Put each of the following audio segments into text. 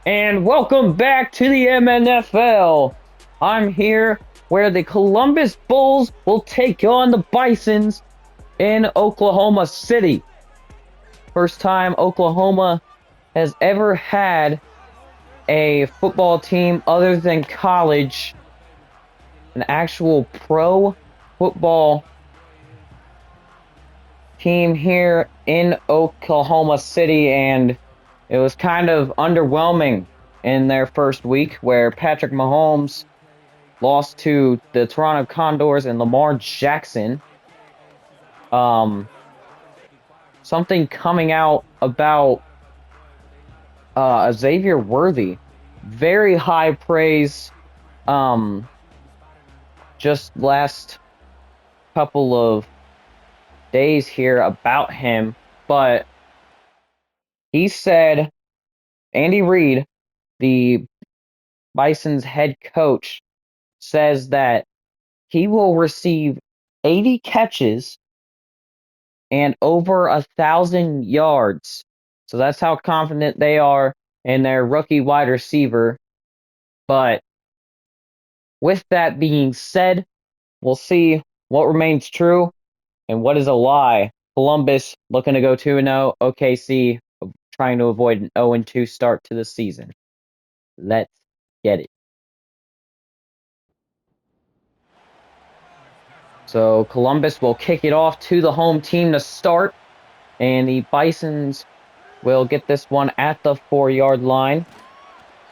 And welcome back to the MNFL. I'm here where the Columbus Bulls will take on the Bisons in Oklahoma City. First time Oklahoma has ever had a football team other than college, an actual pro football team here in Oklahoma City, and it was kind of underwhelming in their first week where Patrick Mahomes lost to the Toronto Condors and Lamar Jackson. Um, Something coming out about Xavier Worthy, very high praise. Um, just last couple of days here about him, but he said Andy Reid, the Bison's head coach, says that he will receive 80 catches and over 1,000 yards. So that's how confident they are in their rookie wide receiver. But with that being said, we'll see what remains true and what is a lie. Columbus looking to go 2-0. OKC trying to avoid an 0-2 start to the season. Let's get it. So Columbus will kick it off to the home team to start, and the Bisons will get this one at the 4-yard line,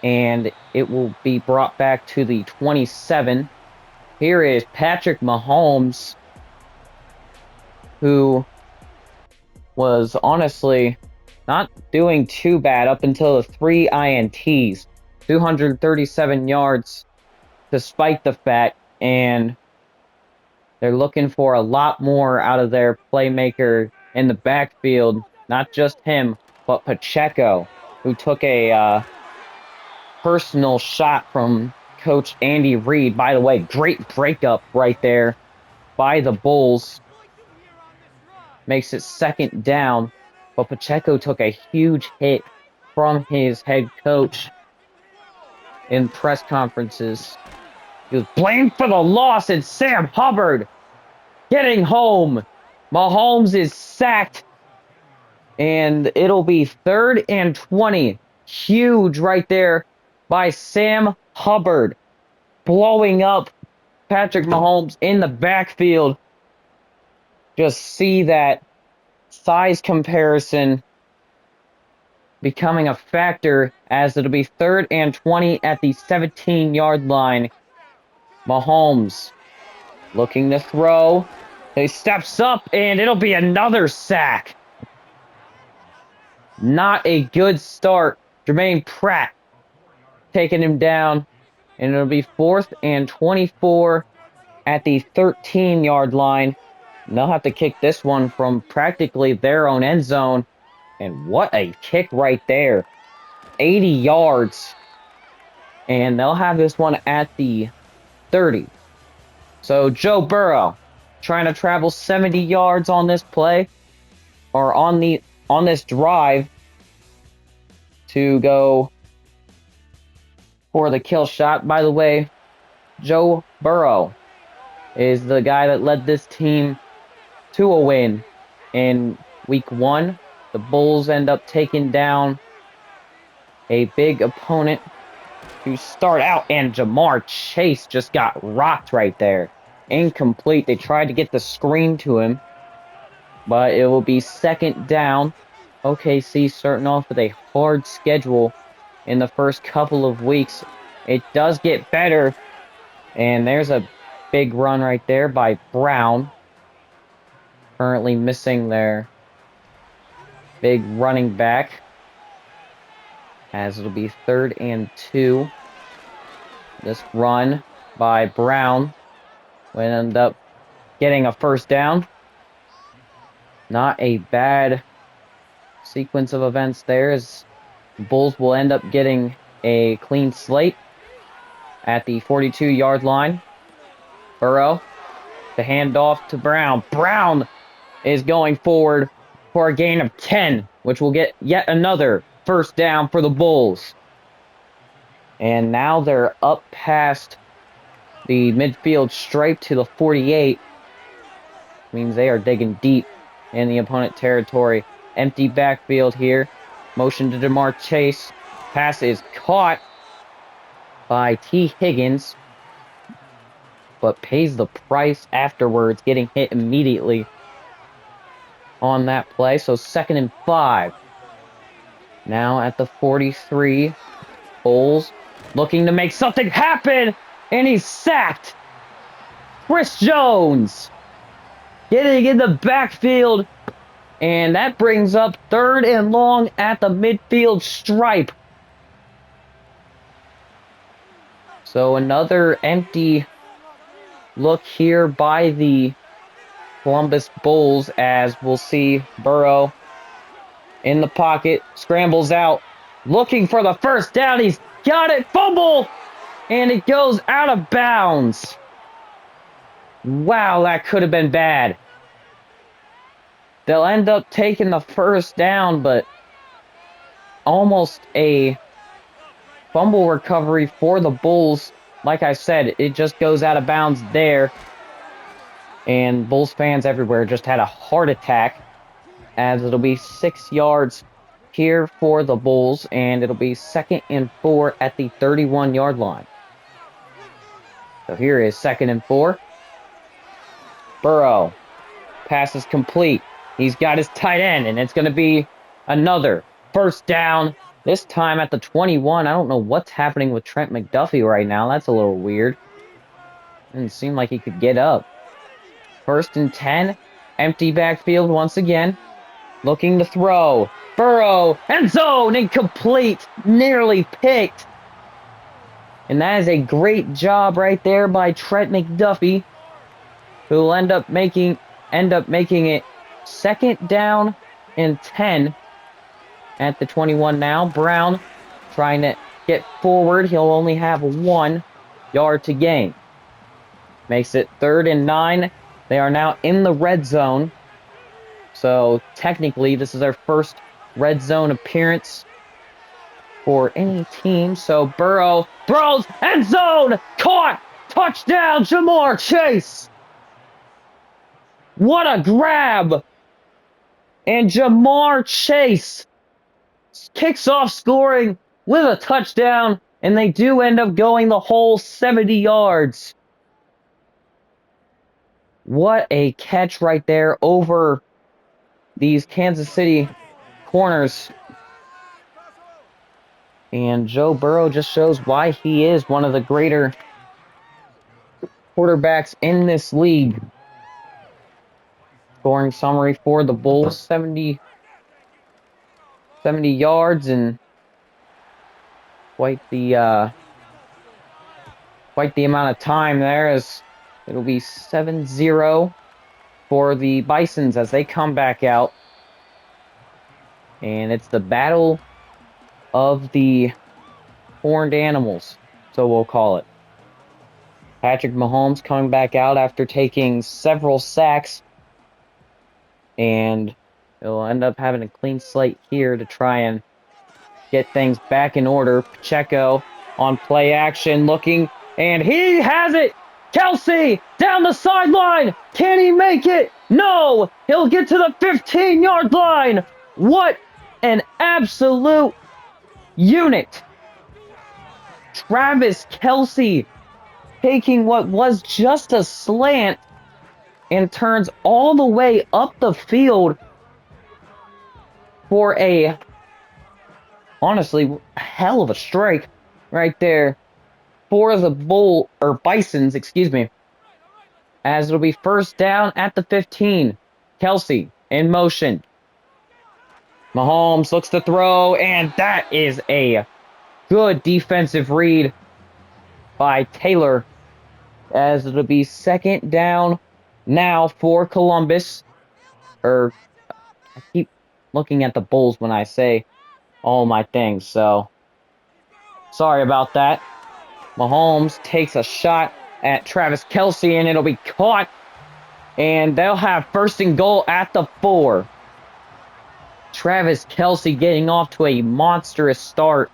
and it will be brought back to the 27. Here is Patrick Mahomes, who was honestly not doing too bad up until the 3 INTs, 237 yards despite the fact, and they're looking for a lot more out of their playmaker in the backfield. Not just him, but Pacheco, who took a personal shot from Coach Andy Reid. By the way, great breakup right there by the Bulls. Makes it second down, but Pacheco took a huge hit from his head coach in press conferences. He was blamed for the loss, and Sam Hubbard getting home. Mahomes is sacked, and it'll be 3rd and 20. Huge right there by Sam Hubbard, blowing up Patrick Mahomes in the backfield. Just see that size comparison becoming a factor as it'll be 3rd and 20 at the 17-yard line. Mahomes looking to throw. He steps up, and it'll be another sack. Not a good start. Jermaine Pratt taking him down, and it'll be 4th and 24 at the 13-yard line. And they'll have to kick this one from practically their own end zone. And what a kick right there. 80 yards. And they'll have this one at the 30. So Joe Burrow trying to travel 70 yards on this play, or on this drive, to go for the kill shot. By the way, Joe Burrow is the guy that led this team to a win in week 1. The Bulls end up taking down a big opponent to start out, and Jamar Chase just got rocked right there. Incomplete. They tried to get the screen to him, but it will be 2nd down. OKC starting off with a hard schedule in the first couple of weeks. It does get better, and there's a big run right there by Brown, currently missing their big running back, as it'll be 3rd and 2. This run by Brown will end up getting a 1st down. Not a bad sequence of events there, as the Bulls will end up getting a clean slate at the 42-yard line. Burrow, the handoff to Brown. Brown is going forward for a gain of 10, which will get yet another 1st down for the Bulls. And now they're up past the midfield stripe to the 48. Means they are digging deep in the opponent territory. Empty backfield here. Motion to DeMar Chase. Pass is caught by T. Higgins, but pays the price afterwards, getting hit immediately on that play. So 2nd and 5. Now at the 43. Bowles looking to make something happen, and he's sacked. Chris Jones getting in the backfield, and that brings up 3rd and long at the midfield stripe. So another empty look here by the Columbus Bulls, as we'll see Burrow in the pocket, scrambles out, looking for the first down. He's got it, fumble, and it goes out of bounds. Wow, that could have been bad. They'll end up taking the first down, but almost a fumble recovery for the Bulls. Like I said, it just goes out of bounds there. And Bulls fans everywhere just had a heart attack, as it'll be 6 yards here for the Bulls, and it'll be 2nd and 4 at the 31-yard line. So here is 2nd and 4. Burrow. Pass is complete. He's got his tight end, and it's going to be another first down, this time at the 21. I don't know what's happening with Trent McDuffie right now. That's a little weird. Didn't seem like he could get up. 1st and 10. Empty backfield once again. Looking to throw. Burrow. End zone. Incomplete. Nearly picked. And that is a great job right there by Trent McDuffie, who will end up making it 2nd down and 10 at the 21 now. Brown trying to get forward. He'll only have 1 yard to gain. Makes it 3rd and 9. They are now in the red zone. So technically, this is their first red zone appearance for any team. So Burrow throws, end zone, caught, touchdown, Jamar Chase. What a grab! And Jamar Chase kicks off scoring with a touchdown, and they do end up going the whole 70 yards. What a catch right there over these Kansas City corners. And Joe Burrow just shows why he is one of the greater quarterbacks in this league. Scoring summary for the Bulls, 70 yards, and quite the amount of time there, as it'll be 7-0 for the Bisons as they come back out. And it's the battle of the horned animals, so we'll call it. Patrick Mahomes coming back out after taking several sacks, and he'll end up having a clean slate here to try and get things back in order. Pacheco on play action looking, and he has it! Kelsey down the sideline! Can he make it? No! He'll get to the 15-yard line! What an absolute unit! Travis Kelsey taking what was just a slant and turns all the way up the field for a, honestly, hell of a strike right there for the Bisons, as it'll be first down at the 15. Kelsey in motion. Mahomes looks to throw, and that is a good defensive read by Taylor, as it'll be 2nd down now for Columbus. I keep looking at the Bulls when I say all my things, so sorry about that. Mahomes takes a shot at Travis Kelsey, and it'll be caught, and they'll have 1st and goal at the 4. Travis Kelsey getting off to a monstrous start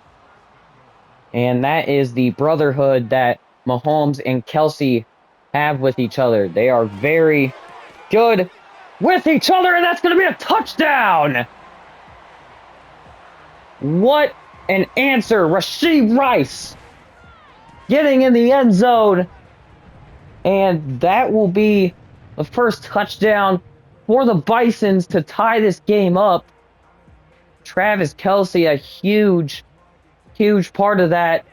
And that is the brotherhood that Mahomes and Kelsey have with each other. They are very good with each other, and that's going to be a touchdown. What an answer. Rashee Rice getting in the end zone. And that will be the first touchdown for the Bisons to tie this game up. Travis Kelsey, a huge part of that.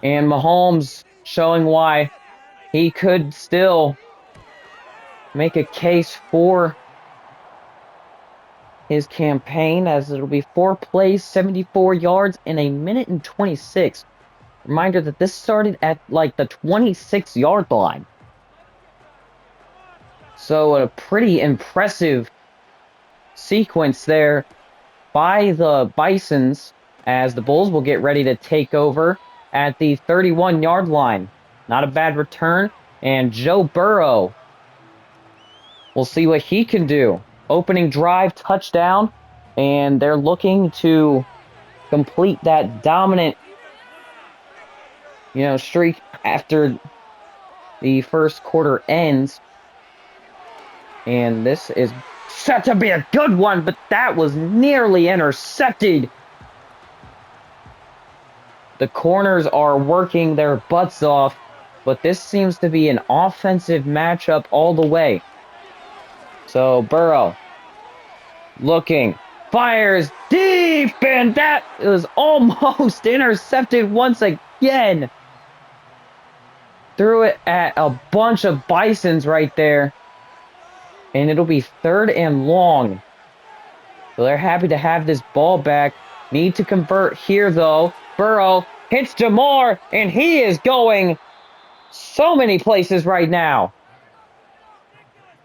And Mahomes showing why he could still make a case for his campaign, as it'll be 4 plays, 74 yards in a minute and 26. Reminder that this started at like the 26-yard line. So a pretty impressive sequence there by the Bisons, as the Bulls will get ready to take over at the 31-yard line. Not a bad return, and Joe Burrow, we'll see what he can do. Opening drive, touchdown, and they're looking to complete that dominant, streak after the first quarter ends. And this is set to be a good one, but that was nearly intercepted. The corners are working their butts off, but this seems to be an offensive matchup all the way. So Burrow looking, fires deep, and that was almost intercepted once again. Threw it at a bunch of Bisons right there. And it'll be 3rd and long. So they're happy to have this ball back. Need to convert here, though. Burrow hits Jamar, and he is going so many places right now.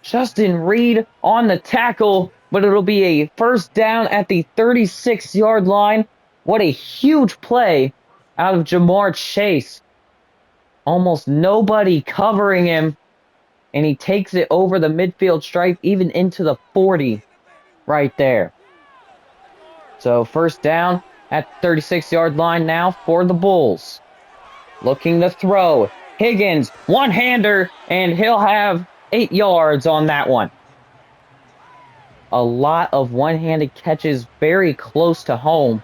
Justin Reed on the tackle, but it'll be a first down at the 36-yard line. What a huge play out of Jamar Chase. Almost nobody covering him. And he takes it over the midfield stripe, even into the 40 right there. So first down at the 36-yard line now for the Bulls. Looking to throw. Higgins, one-hander, and he'll have 8 yards on that one. A lot of one-handed catches very close to home,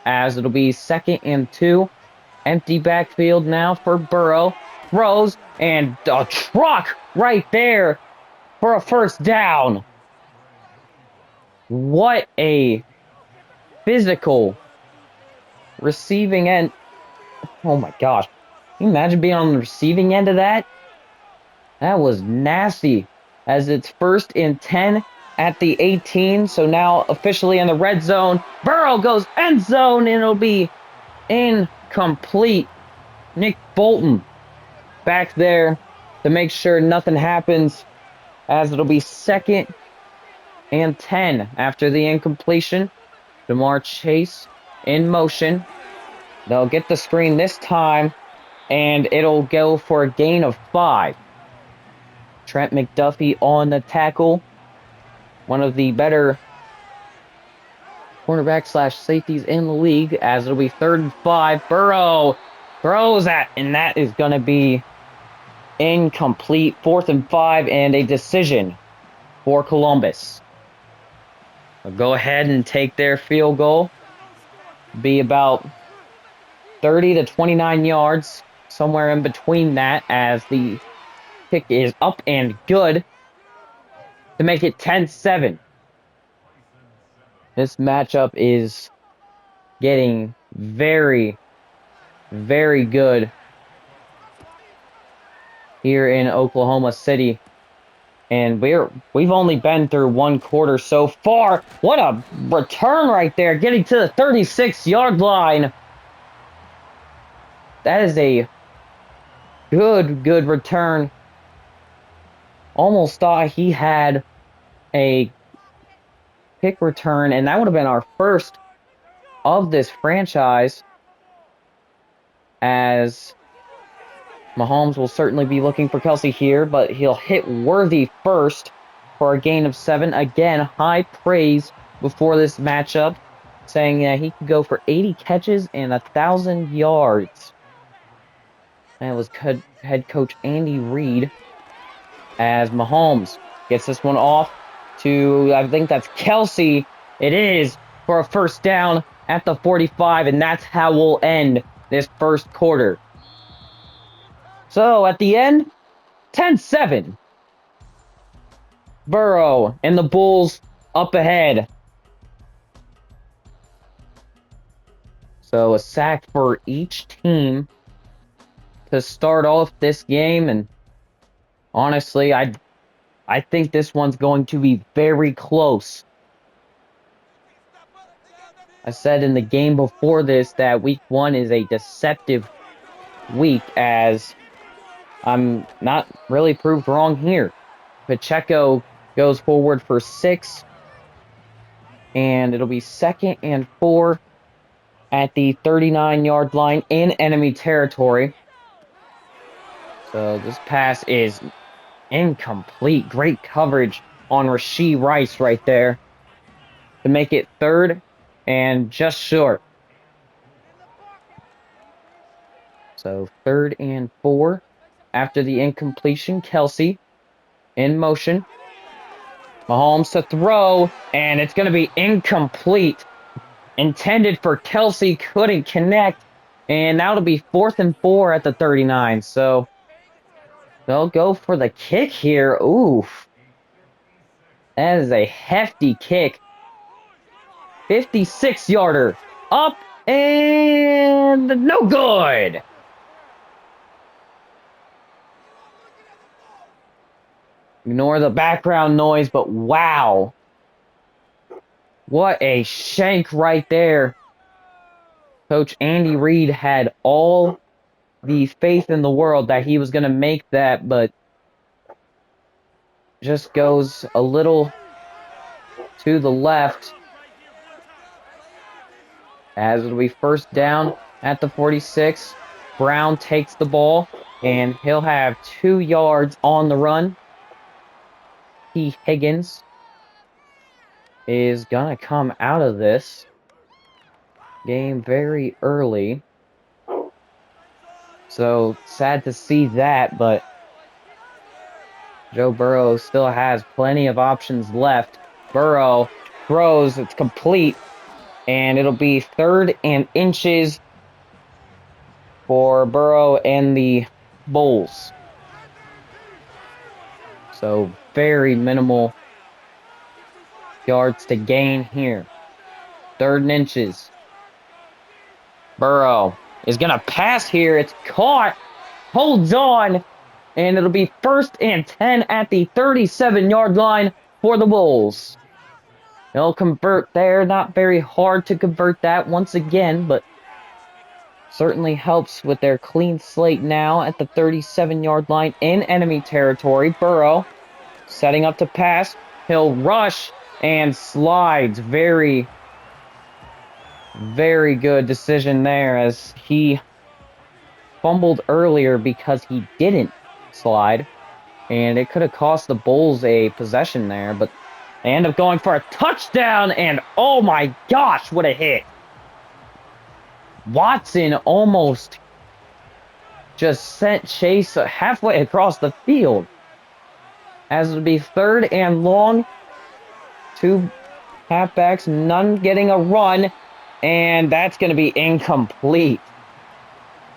as it'll be 2nd and 2. Empty backfield now for Burrow. Throws, and a truck right there for a first down. What a physical receiving end. Oh my gosh. Can you imagine being on the receiving end of that? That was nasty, as it's 1st and 10 at the 18. So now officially in the red zone. Burrow goes end zone, and it'll be incomplete. Nick Bolton back there to make sure nothing happens, as it'll be 2nd and 10 after the incompletion. Jamar Chase in motion. They'll get the screen this time, and it'll go for a gain of 5. Trent McDuffie on the tackle. One of the better cornerback/safeties in the league, as it'll be 3rd and 5. Burrow throws that, and that is going to be incomplete. 4th and 5, and a decision for Columbus. They'll go ahead and take their field goal. Be about 30 to 29 yards, somewhere in between that, as the kick is up and good to make it 10-7. This matchup is getting very, very good here in Oklahoma City. And we've only been through 1 quarter so far. What a return right there, getting to the 36-yard line. That is a good return. Almost thought he had a kick return, and that would have been our first of this franchise, as Mahomes will certainly be looking for Kelsey here, but he'll hit Worthy first for a gain of 7. Again, high praise before this matchup. saying that he could go for 80 catches and 1,000 yards. That was head coach Andy Reid, as Mahomes gets this one off to, I think that's Kelsey. It is for a first down at the 45, and that's how we'll end this first quarter. So at the end, 10-7. Burrow and the Bulls up ahead. So a sack for each team to start off this game, and honestly, I think this one's going to be very close. I said in the game before this that week 1 is a deceptive week, as I'm not really proved wrong here. Pacheco goes forward for 6, and it'll be 2nd and 4 at the 39-yard line in enemy territory. So this pass is incomplete. Great coverage on Rashee Rice right there to make it 3rd and just short. So 3rd and 4 after the incompletion. Kelsey in motion. Mahomes to throw, and it's going to be incomplete. Intended for Kelsey, couldn't connect, and now it'll be 4th and 4 at the 39. So they'll go for the kick here. Oof. That is a hefty kick. 56-yarder. Up and no good. Ignore the background noise, but wow. What a shank right there. Coach Andy Reid had all the faith in the world that he was going to make that, but just goes a little to the left, as it'll be first down at the 46. Brown takes the ball, and he'll have 2 yards on the run. T. Higgins is going to come out of this game very early. So sad to see that, but Joe Burrow still has plenty of options left. Burrow throws, it's complete, and it'll be 3rd and inches for Burrow and the Bulls. So very minimal yards to gain here. 3rd and inches. Burrow is going to pass here. It's caught. Holds on. And it'll be 1st and 10 at the 37-yard line for the Bulls. They'll convert there. Not very hard to convert that once again, but certainly helps with their clean slate now at the 37-yard line in enemy territory. Burrow setting up to pass. He'll rush and slides. Very, very good decision there, as he fumbled earlier because he didn't slide, and it could have cost the Bulls a possession there, but they end up going for a touchdown, and oh my gosh, what a hit. Watson almost just sent Chase halfway across the field, as it'll be 3rd and long. 2 halfbacks, none getting a run, and that's going to be incomplete.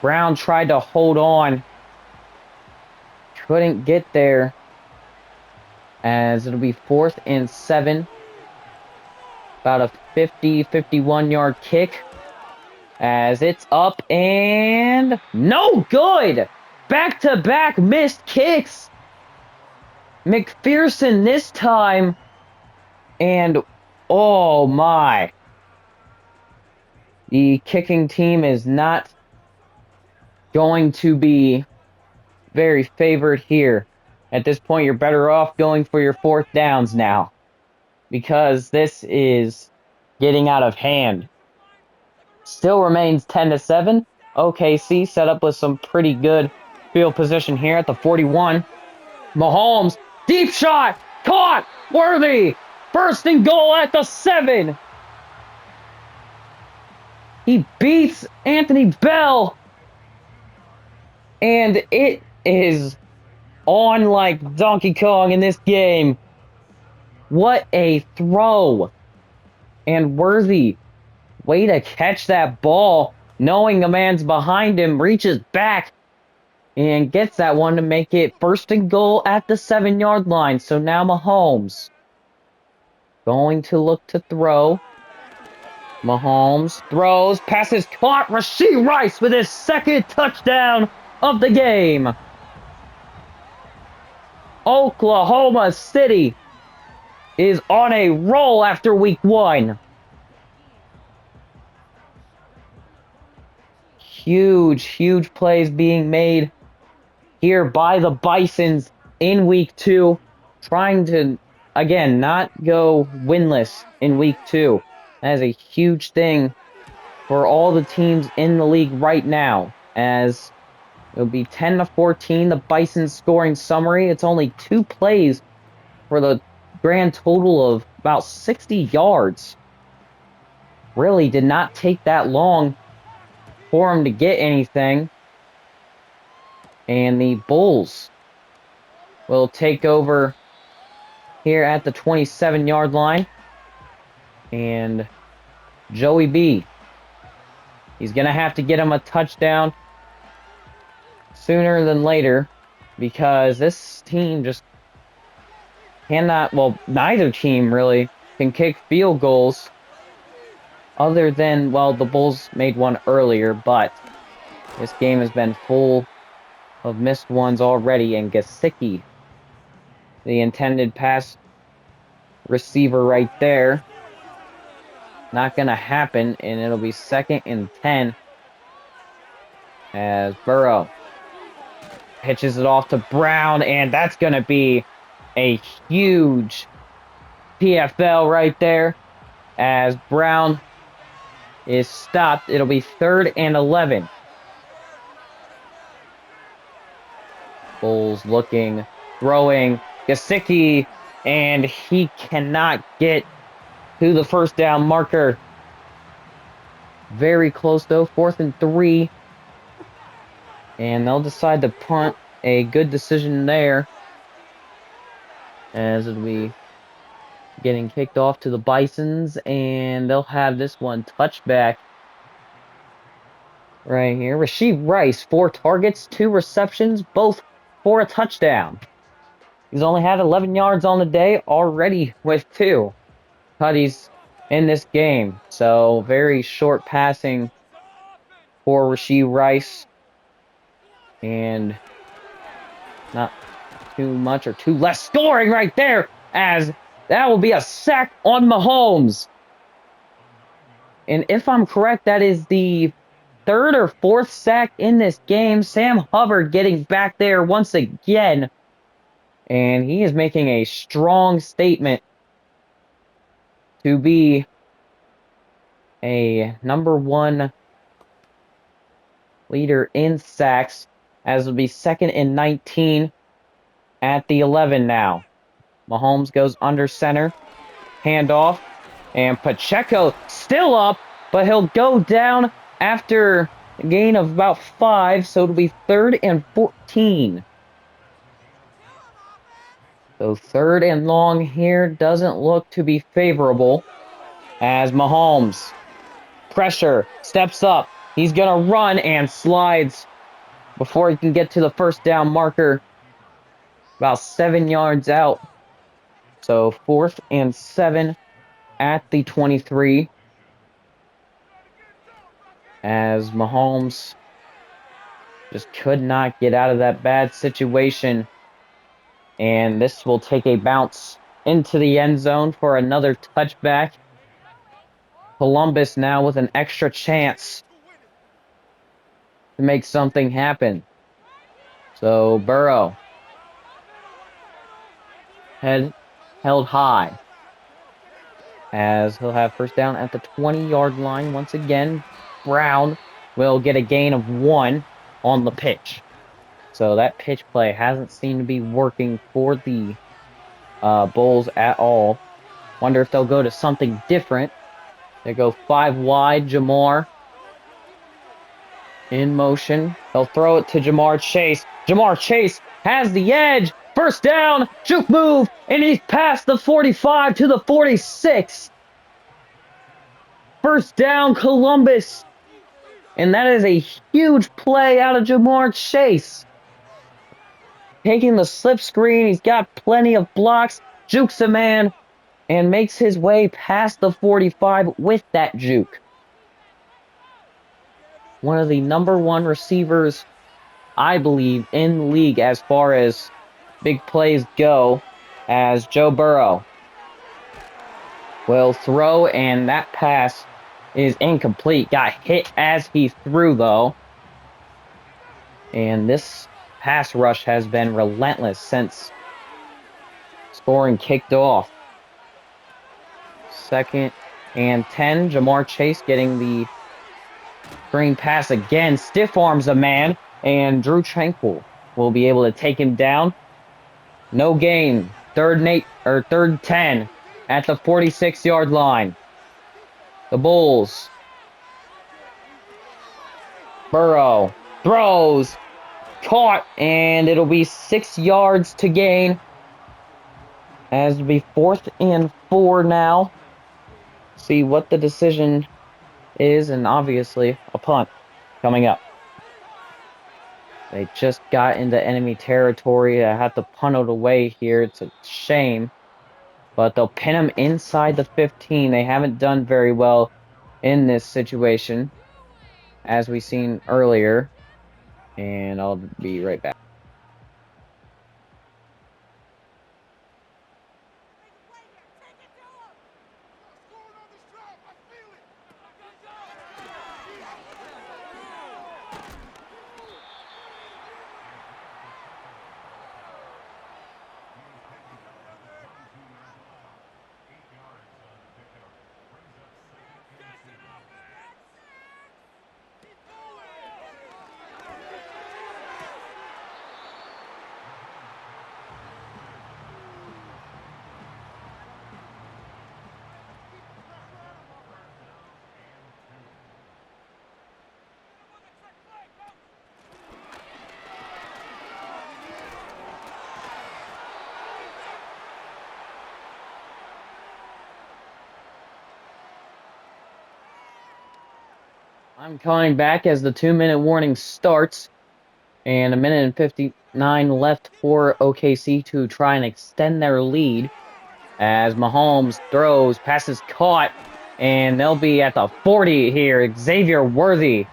Brown tried to hold on, couldn't get there, as it'll be 4th and 7. About a 51-yard kick, as it's up and no good. Back-to-back missed kicks. McPherson this time, and oh my. The kicking team is not going to be very favored here. At this point, you're better off going for your 4th downs now, because this is getting out of hand. Still remains 10-7. OKC set up with some pretty good field position here at the 41. Mahomes, deep shot, caught, Worthy, 1st and goal at the 7. He beats Anthony Bell. And it is on like Donkey Kong in this game. What a throw. And Worthy, way to catch that ball, knowing a man's behind him, reaches back and gets that one to make it first and goal at the 7-yard line. So now Mahomes going to look to throw. Mahomes throws, passes caught. Rashee Rice with his second touchdown of the game. Oklahoma City is on a roll after week 1. Huge plays being made here by the Bisons in week 2, trying to, again, not go winless in week 2. That is a huge thing for all the teams in the league right now, as it'll be 10-14, the Bisons scoring summary. It's only 2 plays for the grand total of about 60 yards. Really did not take that long for him to get anything. And the Bulls will take over here at the 27-yard line. And Joey B, he's going to have to get him a touchdown sooner than later, because this team just cannot, well, neither team really can kick field goals other than, well, the Bulls made one earlier, but this game has been full of missed ones already, and Gesicki, the intended pass receiver right there, not going to happen, and it'll be 2nd and 10 as Burrow pitches it off to Brown, and that's going to be a huge PFL right there as Brown is stopped. It'll be 3rd and 11. Bulls looking, throwing, Gesicki, and he cannot get to the first down marker. Very close though, 4th and 3. And they'll decide to punt. A good decision there, as it'll be getting kicked off to the Bisons, and they'll have this one touchback right here. Rashee Rice, 4 targets, 2 receptions, both for a touchdown. He's only had 11 yards on the day already with 2 tutties in this game. So very short passing for Rashee Rice, and not too much or too less scoring right there, as that will be a sack on Mahomes. And if I'm correct, that is the 3rd or 4th sack in this game. Sam Hubbard getting back there once again, and he is making a strong statement to be a #1 leader in sacks, as it'll be 2nd and 19 at the 11 now. Mahomes goes under center, handoff, and Pacheco still up, but he'll go down after a gain of about 5, so it'll be 3rd and 14. So 3rd and long here doesn't look to be favorable, as Mahomes, pressure, steps up. He's going to run and slides before he can get to the first down marker, about 7 yards out. So 4th and 7 at the 23, as Mahomes just could not get out of that bad situation. And this will take a bounce into the end zone for another touchback. Columbus now with an extra chance to make something happen. So Burrow, head held high, as he'll have first down at the 20-yard line. Once again, Brown will get a gain of 1 on the pitch. So that pitch play hasn't seemed to be working for the Bulls at all. Wonder if they'll go to something different. They go 5 wide, Jamar. In motion. He'll throw it to Jamar Chase. Jamar Chase has the edge. First down. Juke move. And he's past the 45 to the 46. First down, Columbus. And that is a huge play out of Jamar Chase. Taking the slip screen. He's got plenty of blocks. Jukes a man and makes his way past the 45 with that juke. One of the #1 receivers, I believe, in the league as far as big plays go, as Joe Burrow will throw, and that pass is incomplete. Got hit as he threw, though. And this pass rush has been relentless since scoring kicked off. 2nd and 10. Jamar Chase getting the screen pass again. Stiff arms a man, and Drew Tranquil will be able to take him down. No gain. 3rd and 8 or 3rd and 10 at the 46-yard line. The Bulls. Burrow throws, caught, and it'll be 6 yards to gain. As it'll be 4th and 4 now. See what the decision is, and obviously a punt coming up. They just got into enemy territory. I have to punt it away here. It's a shame. But they'll pin him inside the 15. They haven't done very well in this situation, as we seen earlier. And I'll be right back. I'm calling back as the 2-minute warning starts, and 1 minute and 59 left for OKC to try and extend their lead. As Mahomes throws, passes caught, and they'll be at the 40 here. Xavier Worthy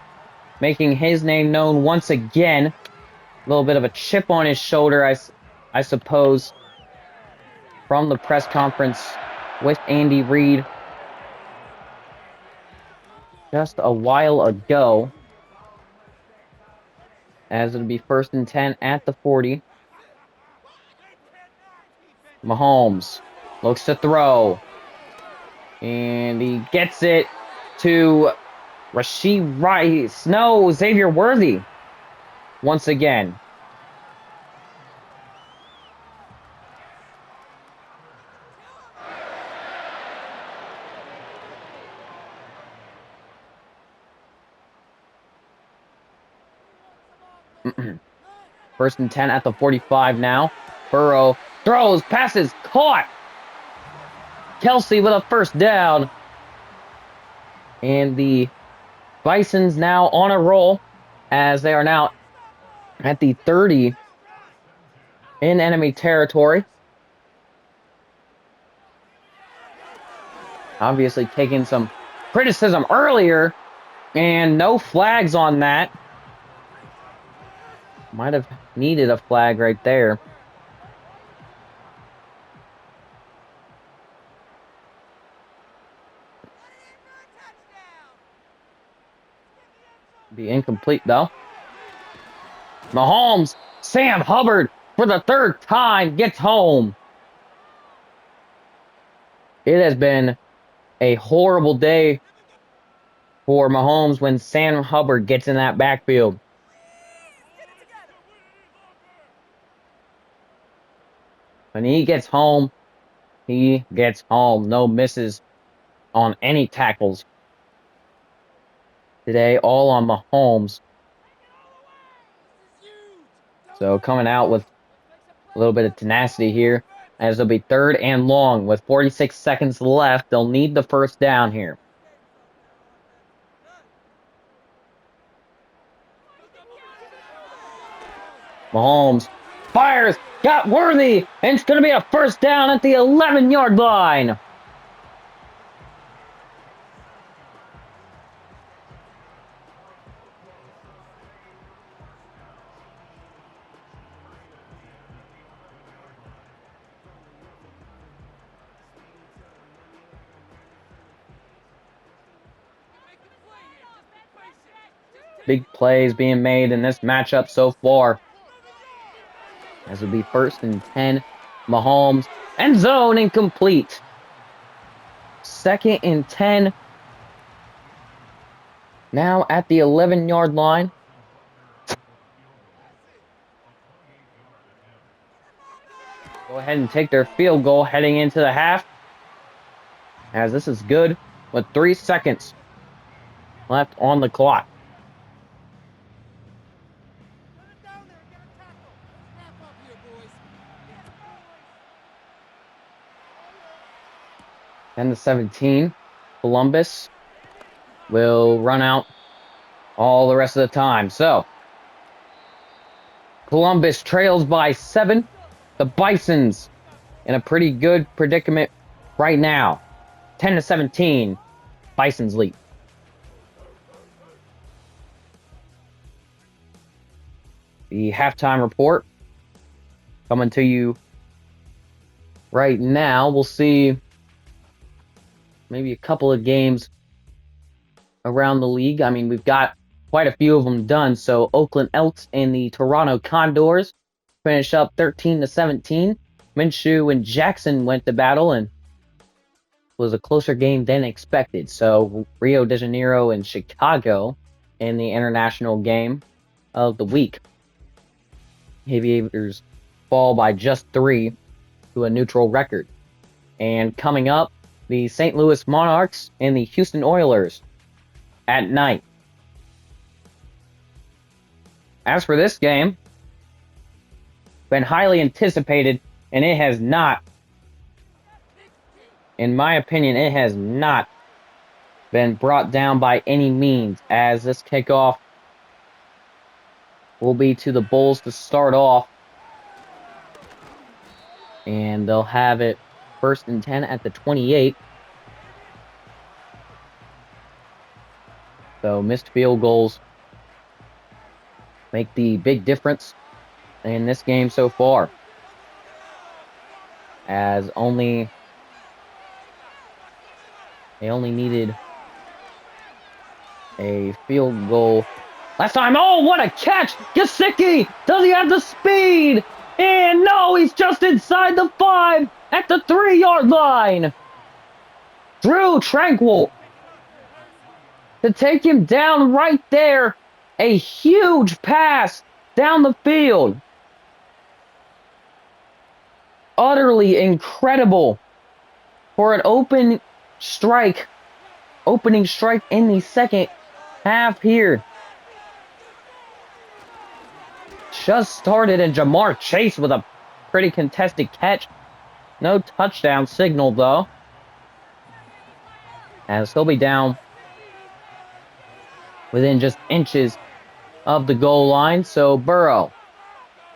making his name known once again. A little bit of a chip on his shoulder, I suppose, from the press conference with Andy Reid just a while ago. As it'll be 1st and 10 at the 40. Mahomes looks to throw. And he gets it to Rashee Rice. No, Xavier Worthy. Once again. First and 10 at the 45 now. Burrow throws, passes, caught. Kelsey with a first down. And the Bisons now on a roll as they are now at the 30 in enemy territory. Obviously taking some criticism earlier, and no flags on that. Might have needed a flag right there. Be incomplete, though. Mahomes, Sam Hubbard, for the 3rd time, gets home. It has been a horrible day for Mahomes when Sam Hubbard gets in that backfield. When he gets home, he gets home. No misses on any tackles today, all on Mahomes. So coming out with a little bit of tenacity here, as it'll be 3rd and long with 46 seconds left. They'll need the first down here. Mahomes fires, got Worthy, and it's going to be a first down at the 11-yard line. Big plays being made in this matchup so far. As it'll be 1st and 10. Mahomes, end zone, incomplete. 2nd and 10. Now at the 11-yard line. Go ahead and take their field goal heading into the half. As this is good with 3 seconds left on the clock. And the 17, Columbus will run out all the rest of the time. So, Columbus trails by 7. The Bisons in a pretty good predicament right now. 10-17, Bisons lead. The halftime report coming to you right now. We'll see maybe a couple of games around the league. I mean, we've got quite a few of them done. So Oakland Elks and the Toronto Condors finish up 13-17. Minshew and Jackson went to battle and was a closer game than expected. So Rio de Janeiro and Chicago in the international game of the week. Aviators fall by just 3 to a neutral record. And coming up, the St. Louis Monarchs and the Houston Oilers at night. As for this game, been highly anticipated, and it has not, in my opinion, it has not been brought down by any means, as this kickoff will be to the Bulls to start off. And they'll have it 1st and 10 at the 28. So missed field goals make the big difference in this game so far. As they only needed a field goal last time. Oh, what a catch! Gesicki! Does he have the speed? And no, he's just inside the 5 at the 3-yard line. Drew Tranquil to take him down right there. A huge pass down the field. Utterly incredible for an opening strike in the second half here. Just started, and Jamar Chase with a pretty contested catch. No touchdown signal, though. As he'll be down within just inches of the goal line. So Burrow,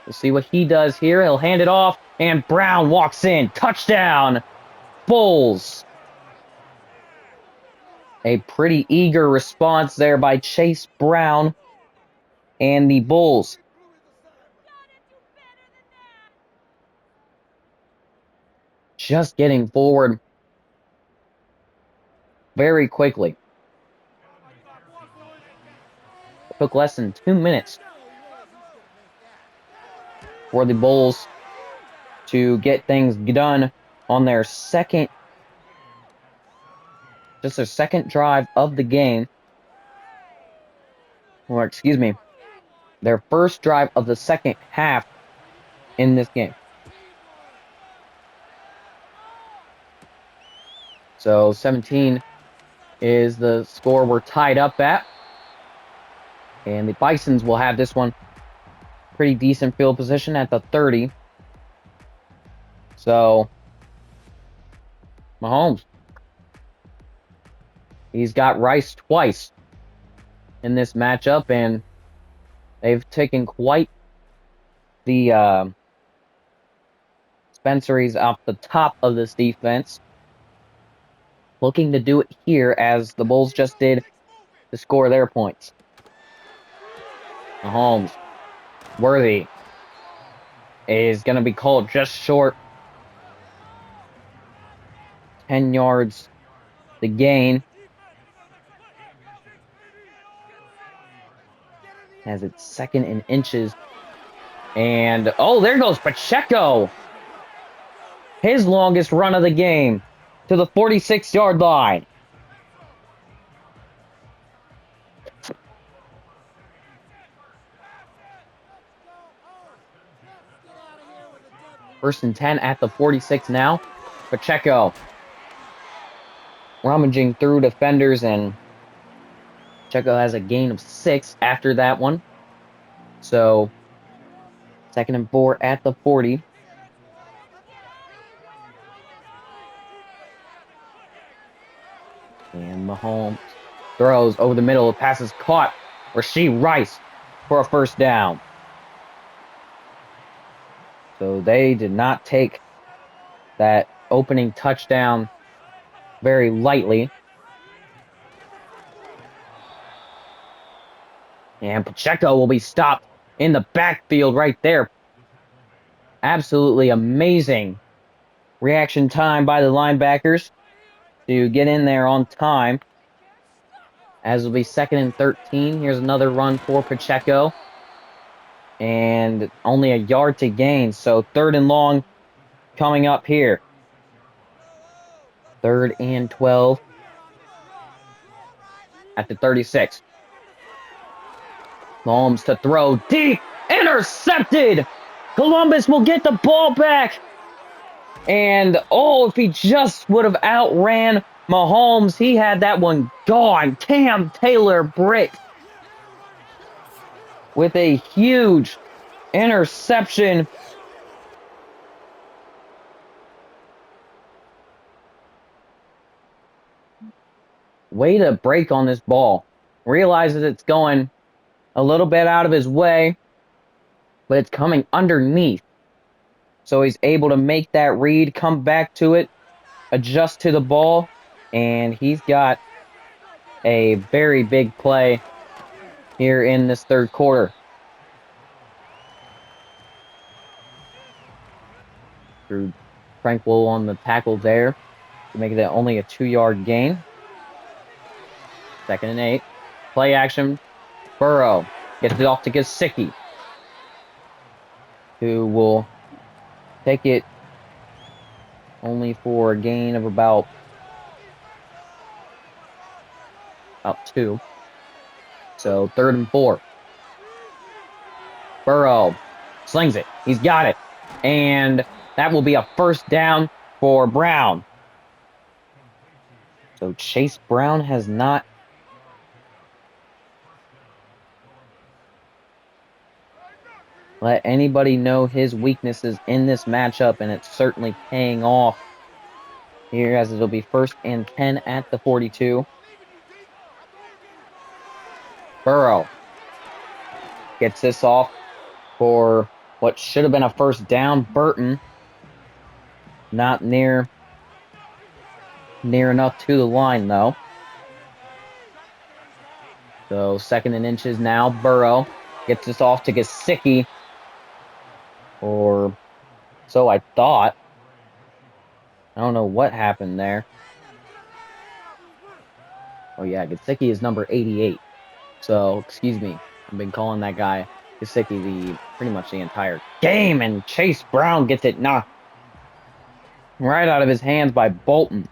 we'll see what he does here. He'll hand it off, and Brown walks in. Touchdown, Bulls. A pretty eager response there by Chase Brown and the Bulls. Just getting forward very quickly. It took less than 2 minutes for the Bulls to get things done on their second drive of the game. Or, excuse me, their first drive of the second half in this game. So 17 is the score we're tied up at. And the Bisons will have this one pretty decent field position at the 30. So, Mahomes. He's got Rice twice in this matchup, and they've taken quite the Spenceries off the top of this defense. Looking to do it here as the Bulls just did to score their points. Mahomes. Worthy is going to be called just short. 10 yards to gain. As it's 2nd and inches. And, oh, there goes Pacheco. His longest run of the game to the 46-yard line. First and 10 at the 46 now. Pacheco rummaging through defenders, and Pacheco has a gain of 6 after that one. So, 2nd and 4 at the 40. And Mahomes throws over the middle. The pass is caught. Rashee Rice for a first down. So they did not take that opening touchdown very lightly. And Pacheco will be stopped in the backfield right there. Absolutely amazing reaction time by the linebackers to get in there on time. As will be 2nd and 13. Here's another run for Pacheco. And only a yard to gain. So 3rd and long coming up here. 3rd and 12 at the 36. Mahomes to throw deep. Intercepted. Columbus will get the ball back. And, oh, if he just would have outran Mahomes, he had that one gone. Cam Taylor-Britt with a huge interception. Way to break on this ball. Realizes it's going a little bit out of his way, but it's coming underneath. So he's able to make that read, come back to it, adjust to the ball, and he's got a very big play here in this 3rd quarter. Drew Tranquil on the tackle there to make it only a 2-yard gain. 2nd and 8. Play action. Burrow gets it off to Gesicki, who will take it only for a gain of about 2. So 3rd and 4. Burrow slings it. He's got it. And that will be a first down for Brown. So Chase Brown has not let anybody know his weaknesses in this matchup, and it's certainly paying off here as it'll be 1st and 10 at the 42. Burrow gets this off for what should have been a first down. Burton not near enough to the line, though. So 2nd and inches now. Burrow gets this off to Gesicki. Or so I thought. I don't know what happened there. Oh, yeah, Gesicki is number 88. So, excuse me. I've been calling that guy Gesicki pretty much the entire game. And Chase Brown gets it knocked right out of his hands by Bolton.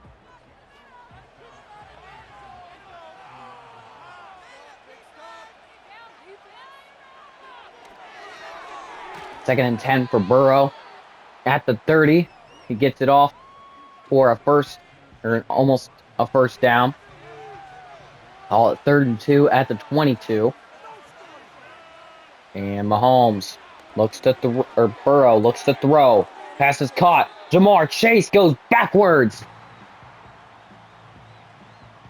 Second and 10 for Burrow. At the 30, he gets it off for a first, or almost a first down. All at 3rd and 2 at the 22. And Mahomes Looks to throw, or Burrow looks to throw. Pass is caught. Jamar Chase goes backwards.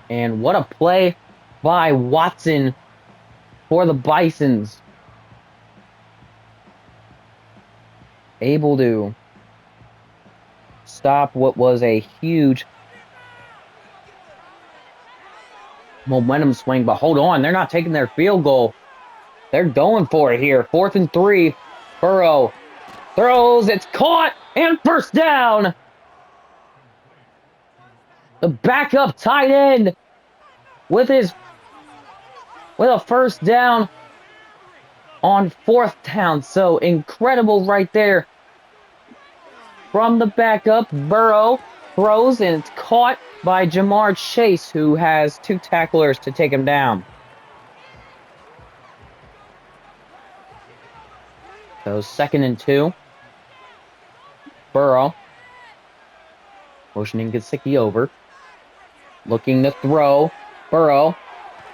And what a play by Watson for the Bisons. Able to stop what was a huge momentum swing. But hold on, they're not taking their field goal. They're going for it here. 4th and 3. Burrow throws. It's caught. And first down. The backup tight end with a first down on 4th down. So incredible right there from the backup. Burrow throws, and it's caught by Jamar Chase, who has 2 tacklers to take him down. So 2nd and 2. Burrow motioning Gesicki over. Looking to throw. Burrow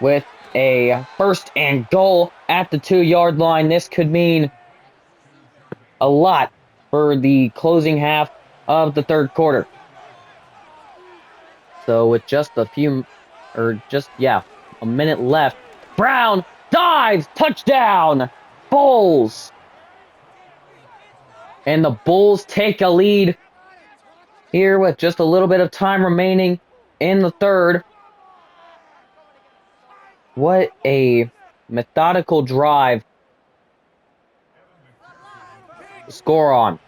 with a 1st and goal at the 2-yard line. This could mean a lot for the closing half of the 3rd quarter. So with just a minute left, Brown dives, touchdown, Bulls. And the Bulls take a lead here with just a little bit of time remaining in the 3rd. What a methodical drive to score on.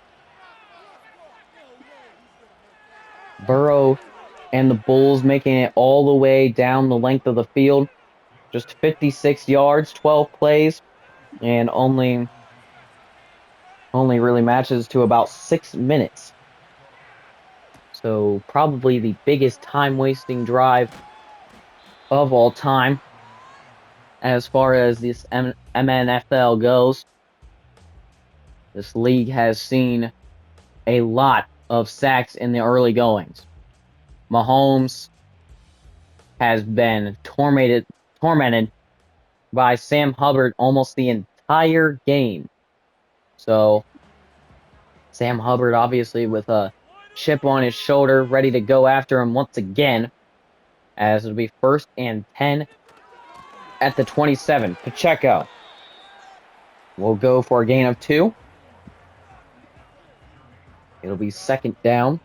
Burrow and the Bulls making it all the way down the length of the field. Just 56 yards, 12 plays, and only really matches to about 6 minutes. So probably the biggest time-wasting drive of all time as far as this MNFL goes. This league has seen a lot of sacks in the early goings. Mahomes has been tormented by Sam Hubbard almost the entire game. So Sam Hubbard obviously with a chip on his shoulder, ready to go after him once again, as it'll be 1st and 10 at the 27. Pacheco will go for a gain of 2. It'll be 2nd down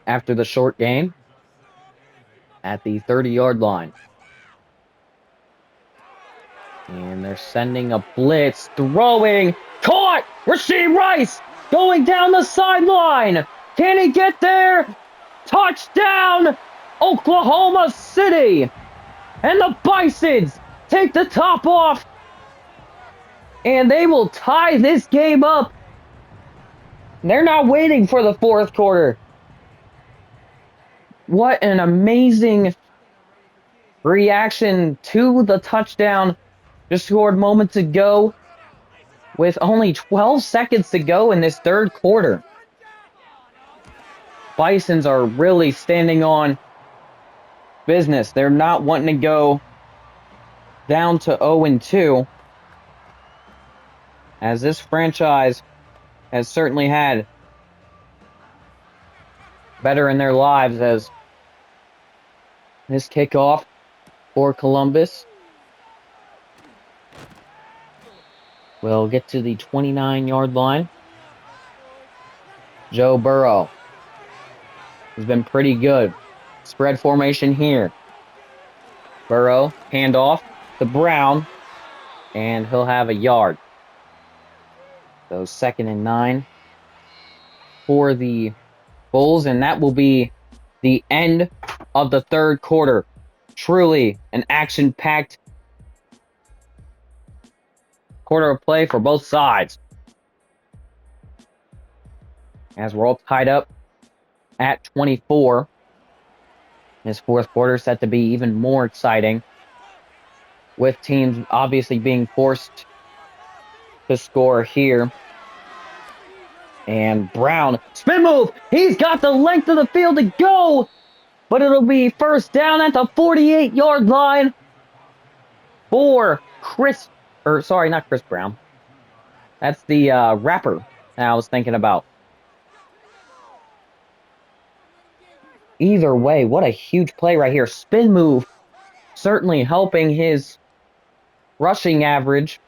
after the short gain at the 30-yard line. And they're sending a blitz, throwing, caught! Rasheed Rice going down the sideline. Can he get there? Touchdown, Oklahoma City! And the Bisons take the top off. And they will tie this game up. They're not waiting for the 4th quarter. What an amazing reaction to the touchdown just scored moments ago with only 12 seconds to go in this 3rd quarter. Bisons are really standing on business. They're not wanting to go down to 0-2, as this franchise has certainly had better in their lives. As this kickoff for Columbus will get to the 29-yard line. Joe Burrow has been pretty good. Spread formation here. Burrow, handoff to Brown, and he'll have a yard. So 2nd and 9 for the Bulls, and that will be the end of the 3rd quarter. Truly an action-packed quarter of play for both sides, as we're all tied up at 24. This 4th quarter set to be even more exciting, with teams obviously being forced to score here. And Brown, spin move, he's got the length of the field to go, but it'll be 1st down at the 48-yard line for not Chris Brown. That's the rapper that I was thinking about. Either way, what a huge play right here. Spin move, certainly helping his rushing average.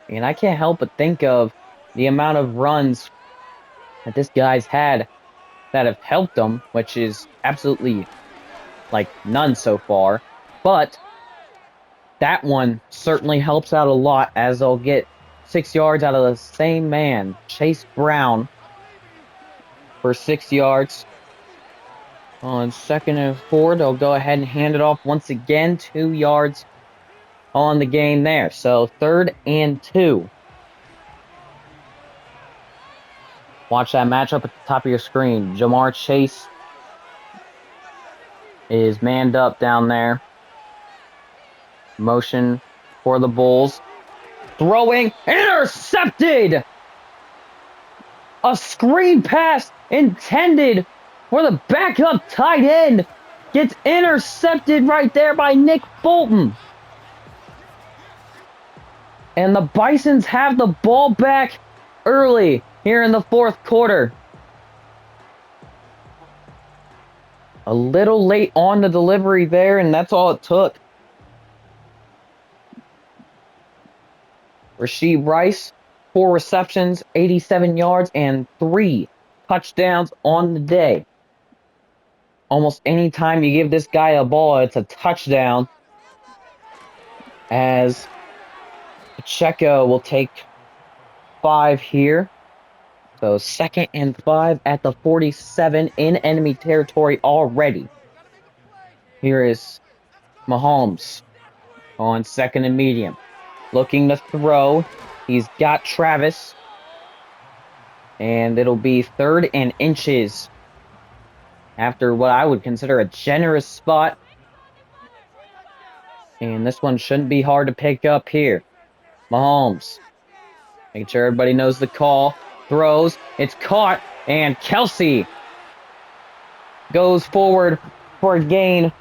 And I can't help but think of the amount of runs that this guy's had that have helped him, which is absolutely like none so far. But that one certainly helps out a lot as they'll get 6 yards out of the same man, Chase Brown, for 6 yards. On 2nd and 4, they'll go ahead and hand it off once again. 2 yards on the game there. So 3rd and 2. Watch that matchup at the top of your screen. Jamar Chase is manned up down there. Motion for the Bulls. Throwing, intercepted! A screen pass intended for the backup tight end gets intercepted right there by Nick Bolton. And the Bisons have the ball back early here in the 4th quarter. A little late on the delivery there, and that's all it took. Rashee Rice, 4 receptions, 87 yards, and 3 touchdowns on the day. Almost any time you give this guy a ball, it's a touchdown. As Pacheco will take 5 here. So 2nd and 5 at the 47 in enemy territory already. Here is Mahomes on 2nd and medium. Looking to throw. He's got Travis. And it'll be 3rd and inches. After what I would consider a generous spot. And this one shouldn't be hard to pick up here. Mahomes. Making sure everybody knows the call. Throws. It's caught. And Kelsey goes forward for a gain.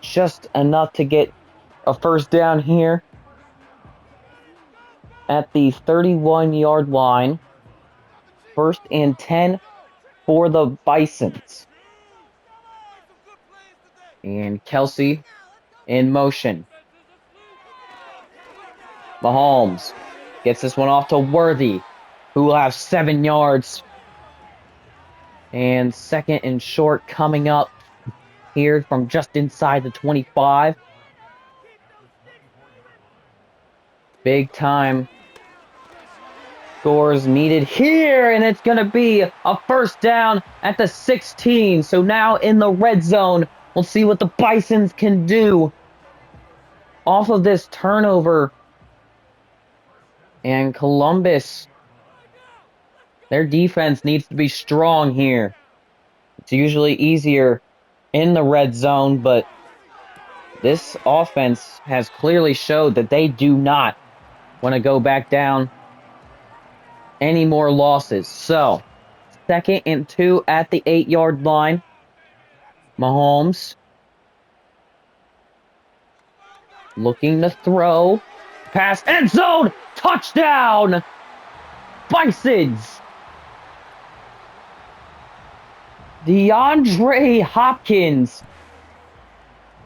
Just enough to get a 1st down here at the 31-yard line. 1st and 10 for the Bisons. And Kelsey in motion. Mahomes gets this one off to Worthy, who will have 7 yards. And 2nd and short coming up here from just inside the 25. Big time scores needed here, and it's going to be a 1st down at the 16. So now in the red zone, we'll see what the Bisons can do off of this turnover. And Columbus, their defense needs to be strong here. It's usually easier in the red zone, but this offense has clearly showed that they do not want to go back down any more losses. So, 2nd and 2 at the 8-yard line. Mahomes looking to throw. Pass, end zone, touchdown! Bisons! DeAndre Hopkins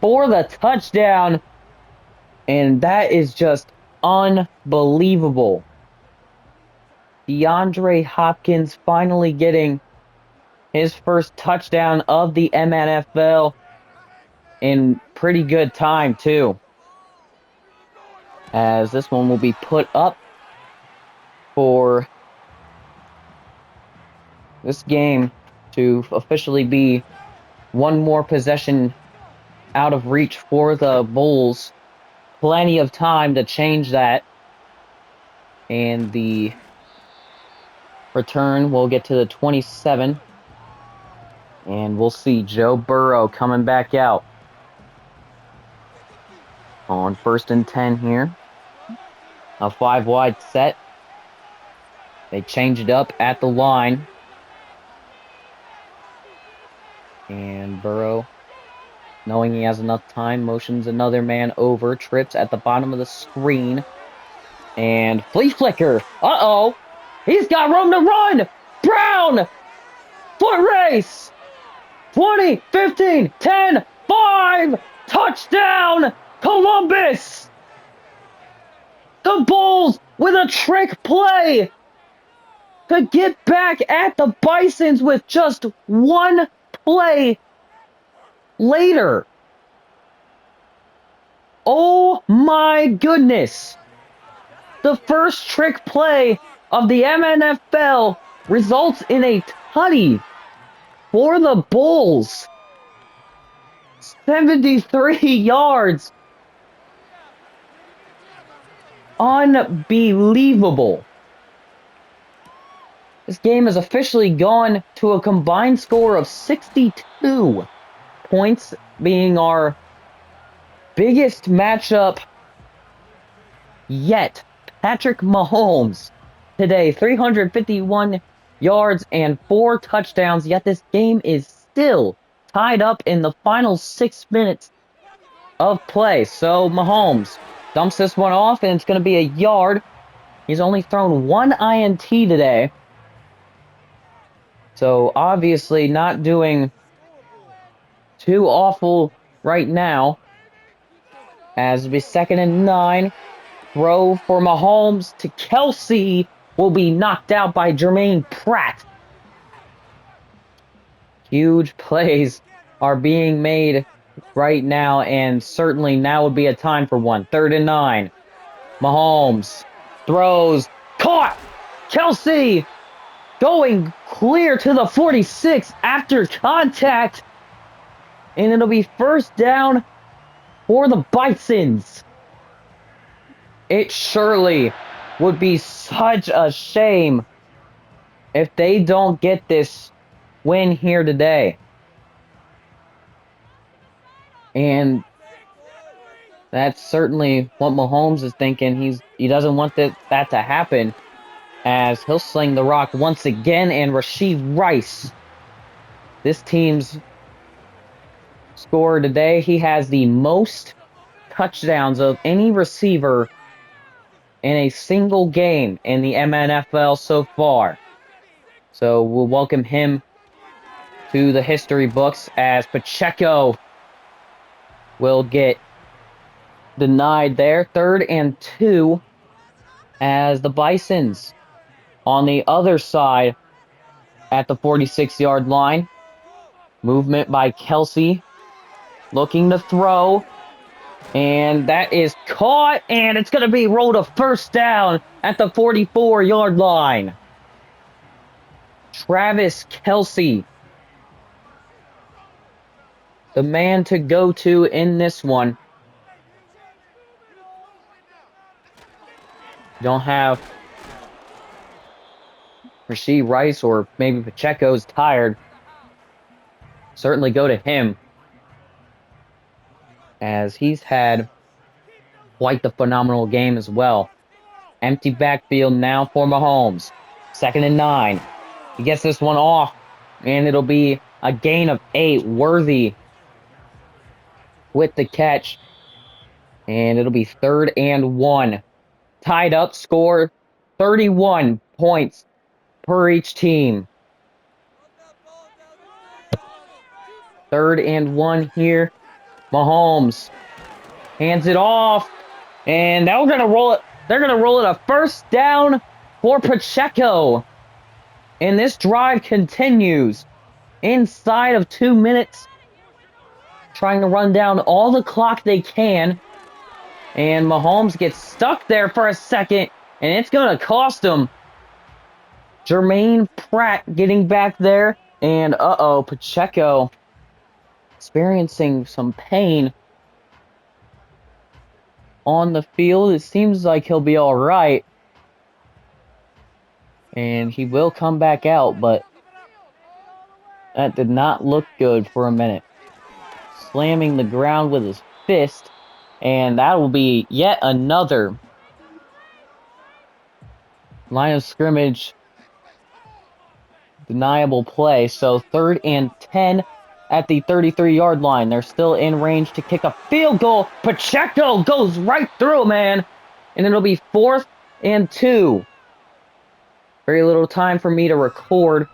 for the touchdown. And that is just unbelievable. DeAndre Hopkins finally getting his 1st touchdown of the MNFL in pretty good time, too. As this one will be put up for this game to officially be one more possession out of reach for the Bulls. Plenty of time to change that. And the return will get to the 27. And we'll see Joe Burrow coming back out on 1st and 10 here. A 5-wide set. They change it up at the line. And Burrow knowing he has enough time, motions another man over, trips at the bottom of the screen, and flea flicker. Uh-oh! He's got room to run! Brown! Foot race! 20, 15, 10, 5! Touchdown! Columbus! The Bulls with a trick play to get back at the Bisons with just one play later. Oh my goodness. The first trick play of the MNFL results in a tutty for the Bulls. 73 yards. Unbelievable. This game has officially gone to a combined score of 62 points, being our biggest matchup yet. Patrick Mahomes today, 351 yards and 4 touchdowns, yet this game is still tied up in the final 6 minutes of play. So Mahomes dumps this one off, and it's going to be a yard. He's only thrown one INT today. So obviously not doing too awful right now. As it'll be 2nd and 9. Throw for Mahomes to Kelsey will be knocked out by Jermaine Pratt. Huge plays are being made right now, and certainly now would be a time for one. 3rd and 9. Mahomes throws. Caught! Kelsey going clear to the 46 after contact. And it'll be 1st down for the Bisons. It surely would be such a shame if they don't get this win here today. And that's certainly what Mahomes is thinking. He doesn't want that to happen, as he'll sling the rock once again. And Rashee Rice, this team's scorer today, he has the most touchdowns of any receiver in a single game in the MNFL so far. So we'll welcome him to the history books, as Pacheco will get denied there. 3rd and 2, as the Bisons on the other side at the 46-yard line. Movement by Kelsey, looking to throw. And that is caught, and it's going to be rolled a 1st down at the 44-yard line. Travis Kelsey, the man to go to in this one. Don't have Rashee Rice, or maybe Pacheco's tired. Certainly go to him, as he's had quite the phenomenal game as well. Empty backfield now for Mahomes. 2nd and 9. He gets this one off, and it'll be a gain of 8. Worthy with the catch. And it'll be 3rd and 1. Tied up score, 31 points per each team. 3rd and 1 here. Mahomes hands it off, and now we're gonna roll it. They're gonna roll it a 1st down for Pacheco. And this drive continues inside of 2 minutes, trying to run down all the clock they can. And Mahomes gets stuck there for a second, and it's gonna cost him. Jermaine Pratt getting back there, and Pacheco experiencing some pain on the field. It seems like he'll be all right, and he will come back out, but that did not look good for a minute. Slamming the ground with his fist, and that will be yet another line of scrimmage deniable play. So 3rd and 10 at the 33-yard line. They're still in range to kick a field goal. Pacheco goes right through, man. And it'll be 4th and 2. Very little time for me to record.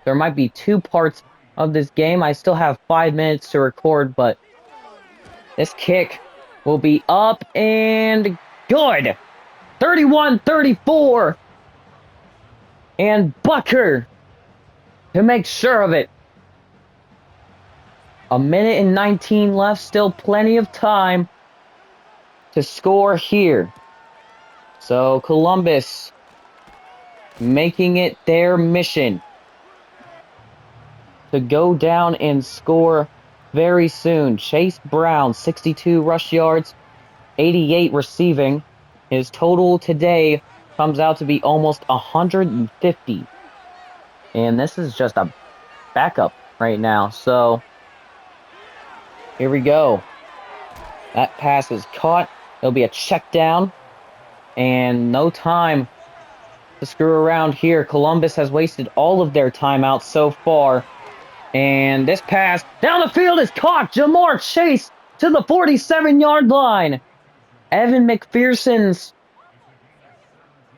There might be 2 parts of this game. I still have 5 minutes to record, but this kick will be up and good. 31-34. And Bucker to make sure of it. A minute and 19 left. Still plenty of time to score here. So Columbus making it their mission to go down and score very soon. Chase Brown, 62 rush yards, 88 receiving. His total today comes out to be almost 150. And this is just a backup right now. So here we go. That pass is caught. It'll be a check down. And no time to screw around here. Columbus has wasted all of their timeouts so far. And this pass down the field is caught. Jamar Chase to the 47-yard line. Evan McPherson's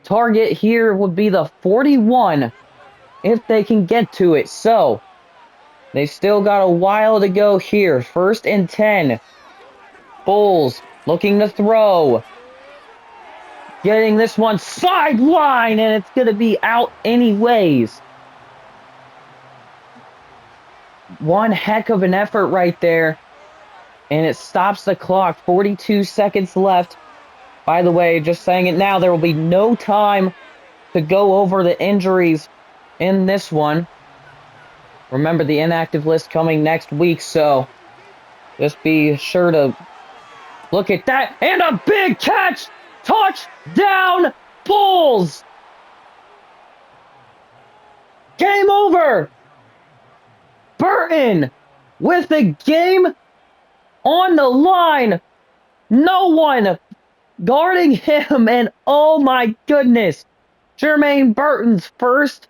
target here would be the 41 if they can get to it. So they still got a while to go here. 1st and 10. Bulls looking to throw. Getting this one sideline, and it's going to be out anyways. One heck of an effort right there. And it stops the clock. 42 seconds left. By the way, just saying it now, there will be no time to go over the injuries in this one. Remember the inactive list coming next week, so just be sure to look at that. And a big catch! Touchdown, Bulls! Game over! Burton with the game on the line. No one guarding him, and oh my goodness, Jermaine Burton's first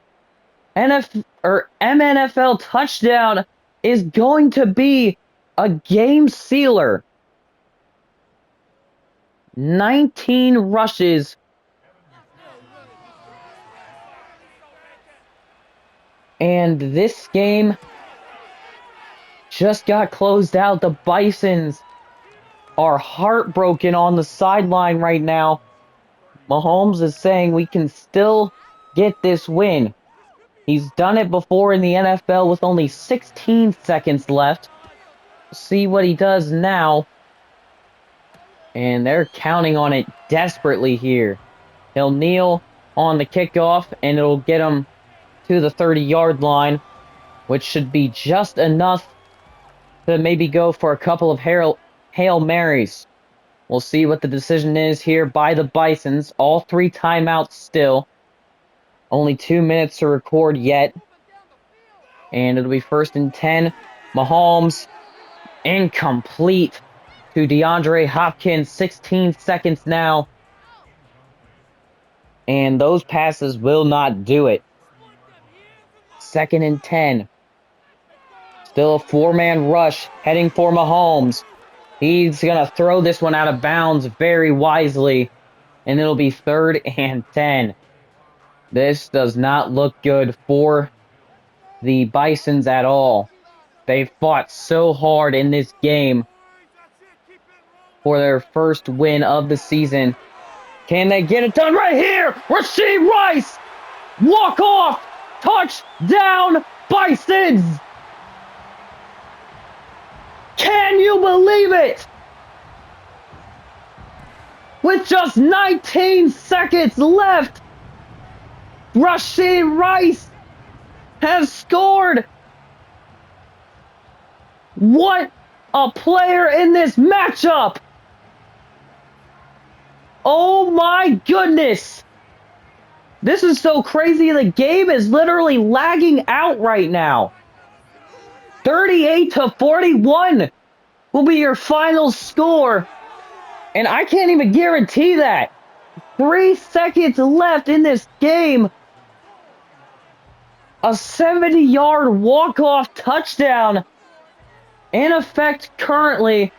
MNFL touchdown is going to be a game sealer. 19 rushes. And this game just got closed out. The Bisons are heartbroken on the sideline right now. Mahomes is saying we can still get this win. He's done it before in the NFL with only 16 seconds left. See what he does now. And they're counting on it desperately here. He'll kneel on the kickoff, and it'll get him to the 30-yard line, which should be just enough to maybe go for a couple of Hail Marys. We'll see what the decision is here by the Bisons. All 3 timeouts still. Only 2 minutes to record yet. And it'll be 1st and 10. Mahomes, incomplete to DeAndre Hopkins. 16 seconds now. And those passes will not do it. 2nd and 10. Still a 4-man rush heading for Mahomes. He's going to throw this one out of bounds very wisely. And it'll be 3rd and 10. This does not look good for the Bisons at all. They fought so hard in this game for their first win of the season. Can they get it done right here? Rashee Rice! Walk off! Touchdown, Bisons! Can you believe it? With just 19 seconds left, Rashee Rice has scored. What a player in this matchup! Oh my goodness! This is so crazy. The game is literally lagging out right now. 38-41 will be your final score. And I can't even guarantee that. 3 seconds left in this game. A 70-yard walk-off touchdown in effect currently